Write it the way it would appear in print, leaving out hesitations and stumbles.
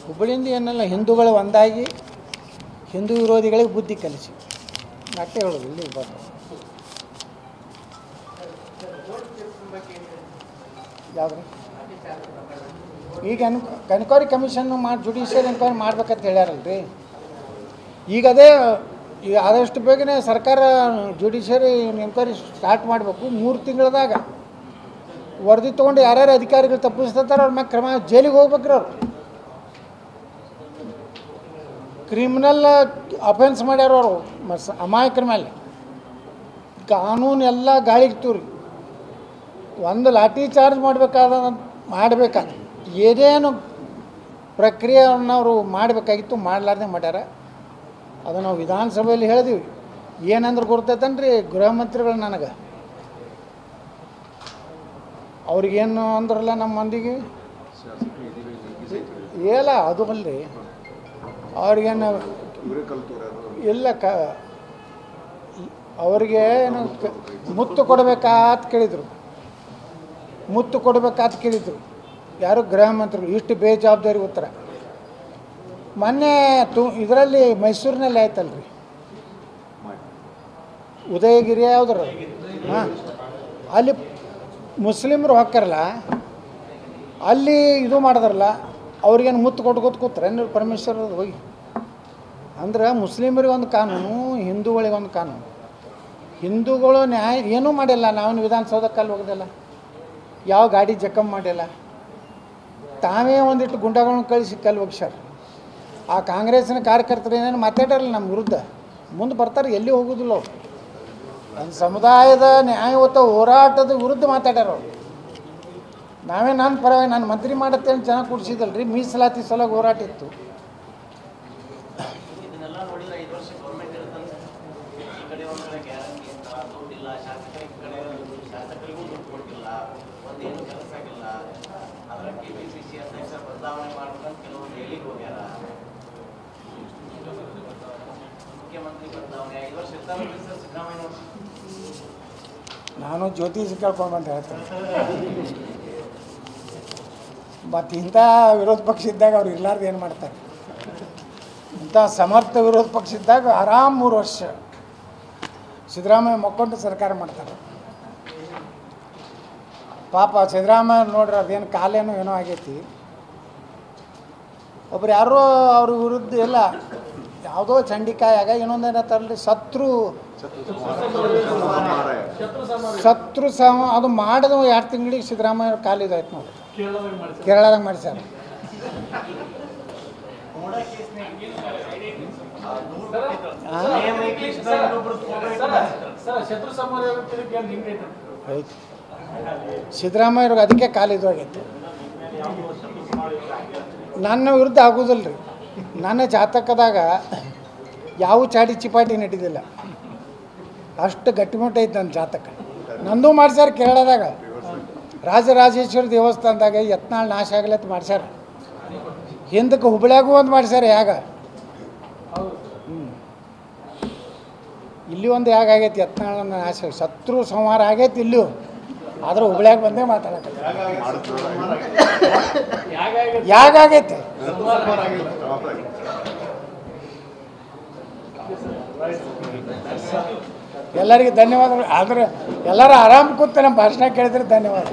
ಹುಬ್ಬಳ್ಳಿಯಿಂದ ಏನಲ್ಲ, ಹಿಂದೂಗಳು ಒಂದಾಗಿ ಹಿಂದೂ ವಿರೋಧಿಗಳಿಗೆ ಬುದ್ಧಿ ಕಲಿಸಿ ಅಷ್ಟೇ ಹೇಳೋದು. ಇಲ್ಲಿ ಬರ್ತಾರೆ ಯಾವ್ದು ಈಗ ಎನ್ಕ್ವೈರಿ ಕಮಿಷನ್ ಮಾಡಿ ಜುಡಿಷಿಯಲ್ ಎನ್ಕ್ವೈರಿ ಮಾಡ್ಬೇಕಂತ ಹೇಳ್ಯಾರಲ್ರಿ. ಈಗ ಆದಷ್ಟು ಬೇಗನೆ ಸರ್ಕಾರ ಜುಡಿಷಿಯರಿ ಎನ್ಕ್ವೈರಿ ಸ್ಟಾರ್ಟ್ ಮಾಡಬೇಕು. 3 ತಿಂಗಳದಾಗ ವರದಿ ತೊಗೊಂಡು ಯಾರ್ಯಾರು ಅಧಿಕಾರಿಗಳು ತಪ್ಪಿಸ್ತಾರೆ ಅವ್ರ ಮ್ಯಾಗ ಕ್ರಮ, ಜೈಲಿಗೆ ಹೋಗ್ಬೇಕ್ರಿ. ಅವ್ರು ಕ್ರಿಮಿನಲ್ ಅಫೆನ್ಸ್ ಮಾಡ್ಯಾರ, ಅವರು ಅಮಾಯಕರ ಮೇಲೆ ಕಾನೂನು ಎಲ್ಲ ಗಾಳಿಗೆ ತೂರಿ ಒಂದು ಲಾಠಿ ಚಾರ್ಜ್ ಮಾಡಬೇಕಾದ ಏನೇನು ಪ್ರಕ್ರಿಯೆಯನ್ನು ಅವರು ಮಾಡಬೇಕಾಗಿತ್ತು ಮಾಡಲಾರ್ದೆ ಮಾಡ್ಯಾರ. ಅದು ನಾವು ವಿಧಾನಸಭೆಯಲ್ಲಿ ಹೇಳಿದೀವಿ. ಏನಂದ್ರೆ ಗೊತ್ತೈತನ್ರಿ ಗೃಹ ಮಂತ್ರಿಗಳು ನನಗೆ ಅವ್ರಿಗೇನು ಅಂದ್ರಲ್ಲ ನಮ್ಮ ಮಂದಿಗೆ ಏಲ ಅದು ಅಲ್ರಿ, ಅವ್ರಿಗೇನು ಇಲ್ಲ ಅವ್ರಿಗೆ ಮುತ್ತು ಕೊಡಬೇಕಾತ್ ಕೇಳಿದರು. ಯಾರು ಗೃಹ ಮಂತ್ರಿಗಳು. ಇಷ್ಟು ಬೇಜವಾಬ್ದಾರಿ ಉತ್ತರ. ಮೊನ್ನೆ ಇದರಲ್ಲಿ ಮೈಸೂರಿನಲ್ಲಿ ಆಯ್ತಲ್ರಿ, ಉದಯಗಿರಿ ಯಾವುದ್ರ ಹಾಂ, ಅಲ್ಲಿ ಮುಸ್ಲಿಮರು ಹೊಕ್ಕಾರಲ್ಲ, ಅಲ್ಲಿ ಇದು ಮಾಡಿದ್ರಲ್ಲ, ಅವ್ರಿಗೇನು ಮುತ್ತು ಕೊಟ್ಟು ಕೂತ್ರೆ ನೀವು ಪರಮೇಶ್ವರದು ಹೋಗಿ ಅಂದ್ರೆ ಮುಸ್ಲಿಮರಿಗೆ ಒಂದು ಕಾನೂನು, ಹಿಂದೂಗಳಿಗೆ ಒಂದು ಕಾನೂನು. ಹಿಂದೂಗಳು ನ್ಯಾಯ ಏನೂ ಮಾಡಿಲ್ಲ. ನಾವೇನು ವಿಧಾನಸೌಧಕ್ಕೆ ಅಲ್ಲಿ ಹೋಗೋದಿಲ್ಲ, ಯಾವ ಗಾಡಿ ಜಖಮ್ ಮಾಡಿಲ್ಲ. ತಾವೇ ಒಂದಿಟ್ಟು ಗುಂಡಾಗಳನ್ನ ಕಳಿಸಿ ಕಲ್ಲು ಒಗ್ಸ್ಯಾರ. ಆ ಕಾಂಗ್ರೆಸ್ಸಿನ ಕಾರ್ಯಕರ್ತರು ಏನೇನು ಮಾತಾಡಲ್ಲ ನಮ್ಮ ವಿರುದ್ಧ, ಮುಂದೆ ಬರ್ತಾರೆ, ಎಲ್ಲಿ ಹೋಗೋದಿಲ್ಲ ಅವ್ರು. ಒಂದು ಸಮುದಾಯದ ನ್ಯಾಯಯುತ ಹೋರಾಟದ ವಿರುದ್ಧ ಮಾತಾಡ್ಯಾರ ಅವರು. ನಾವೇ ನನ್ನ ಪರವಾಗಿ ನಾನು ಮಂತ್ರಿ ಮಾಡತ್ತೆ ಅಂತ ಜನ ಕೂಡಿಸಿದಲ್ರಿ. ಮೀಸಲಾತಿ ಸಲುವಾಗಿ ಹೋರಾಟ ಇತ್ತು. ನಾನು ಜ್ಯೋತಿಷ ಕೇಳ್ಕೊಂಡು ಬಂದು ಹೇಳ್ತೇನೆ. ಮತ್ತು ಇಂಥ ವಿರೋಧ ಪಕ್ಷ ಇದ್ದಾಗ ಅವ್ರು ಇರ್ಲಾರ್ದು ಏನು ಮಾಡ್ತಾರೆ? ಇಂಥ ಸಮರ್ಥ ವಿರೋಧ ಪಕ್ಷ ಇದ್ದಾಗ ಆರಾಮ್ 3 ವರ್ಷ ಸಿದ್ದರಾಮಯ್ಯ ಮಕ್ಕೊಂಡು ಸರ್ಕಾರ ಮಾಡ್ತಾರೆ. ಪಾಪ ಸಿದ್ದರಾಮಯ್ಯ ನೋಡ್ರಿ, ಅದೇನು ಕಾಲೇನೋ ಏನೋ ಆಗೈತಿ. ಒಬ್ರು ಯಾರೋ ಅವ್ರ ವಿರುದ್ಧ ಎಲ್ಲ ಯಾವುದೋ ಚಂಡಿಕಾಯಾಗ ಇನ್ನೊಂದೇನೋ ತರಲಿ ಶತ್ರು ಅದು ಮಾಡಿದ 2 ತಿಂಗಳಿಗೆ ಸಿದ್ದರಾಮಯ್ಯ ಕಾಲಿದಾಯ್ತು ನೋಡಿ. ಕೇರಳದಾಗ ಮಾಡಿಸ್ಯಾರ. ಸಿದ್ದರಾಮಯ್ಯವ್ರಿಗೆ ಅದಕ್ಕೆ ಕಾಲಿದು ಆಗೈತೆ. ನನ್ನ ವಿರುದ್ಧ ಆಗೋದಿಲ್ಲ ರೀ. ನನ್ನ ಜಾತಕದಾಗ ಯಾವ ಚಾಡಿ ಚಿಪಾಟಿ ನಡೀದಿಲ್ಲ, ಅಷ್ಟು ಗಟ್ಟಿಮುಟ್ಟ ಐತೆ ನನ್ನ ಜಾತಕ. ನಂದು ಮಾಡ್ಸ್ಯಾರ ಕೇರಳದಾಗ, ರಾಜರಾಜೇಶ್ವರಿ ದೇವಸ್ಥಾನದಾಗ ಯತ್ನಾಳ್ ನಾಶ ಆಗಲತ್ತ ಮಾಡ್ಸ್ಯಾರ. ಹಿಂದಕ್ಕೆ ಹುಬ್ಬಳ್ಯಾಗೂ ಒಂದು ಮಾಡ್ಸ್ಯಾರ ಯಾಗ. ಇಲ್ಲಿ ಒಂದು ಯಾಗ ಆಗೈತಿ, ಯತ್ನಾಳ್ ನಾಶ ಶತ್ರು ಸಂಹಾರ ಆಗೈತಿ ಇಲ್ಲೂ. ಆದ್ರೆ ಹುಬ್ಬಳ್ಯಾಗ ಬಂದೇ ಮಾತಾಡಕ್ಕೆ ಯಾಗ ಆಗೈತೆ. ಎಲ್ಲರಿಗೂ ಧನ್ಯವಾದಗಳು. ಆದ್ರೆ ಎಲ್ಲರೂ ಆರಾಮ್ ಕೂತು ನಮ್ಮ ಭಾಷಣ ಕೇಳಿದ್ರೆ ಧನ್ಯವಾದ.